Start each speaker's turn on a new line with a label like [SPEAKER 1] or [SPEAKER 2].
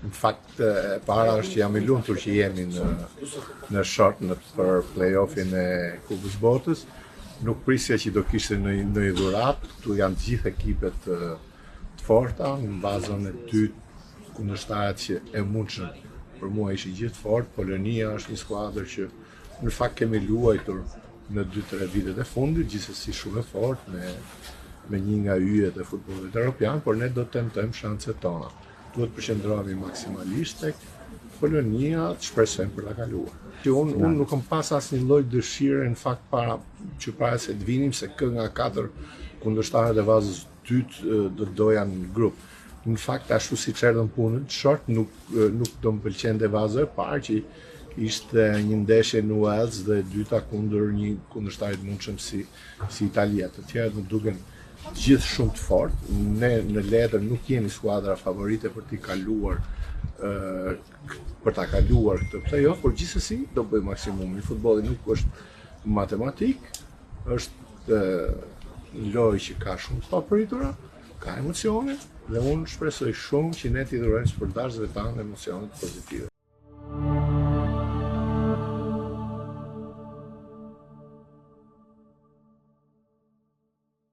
[SPEAKER 1] Në fakt, para është që jam i lumtur që jemi në short për play-offin e Kupës Botës. Nuk prisja që do kishte në i dhurat, këtu janë gjithë ekipet të forta, në bazën e dy kundërshtarët që e mundshëm për mua ishin gjithë fort. Polonia është një skuadër që në fakt kemi luajtur në 2-3 vitet e fundit, gjithsesi shumë e fort, me një nga yjet e futbollit evropian, por ne do të tentojmë shanset tona. Duhet të përqendrohemi maksimalisht tek Polonia, të shpresojmë për ta kaluar. Unë nuk kam pas asnjë lloj dëshire në fakt para se të vinim, se kë nga 4 kundërshtarët e vazës dytë do doja në grup. Në fakt, ashtu siç erdhën punën short, nuk do më pëlqente vaza e parë që ishte një ndeshje në Wales dhe e dyta kundër një kundërshtar të mundshëm si Italia. Të tjerët më duken gjithë shumë të fortë. Ne në letër nuk jemi skuadra favorite për ta kaluar këtë play-off, por gjithsesi do bëjmë maksimumin. Futbolli nuk është matematik, është lojë që ka shumë të papritura, ka emocione, dhe unë shpresoj shumë që ne t'i dhurojmë sportazëve tanë emocione pozitive.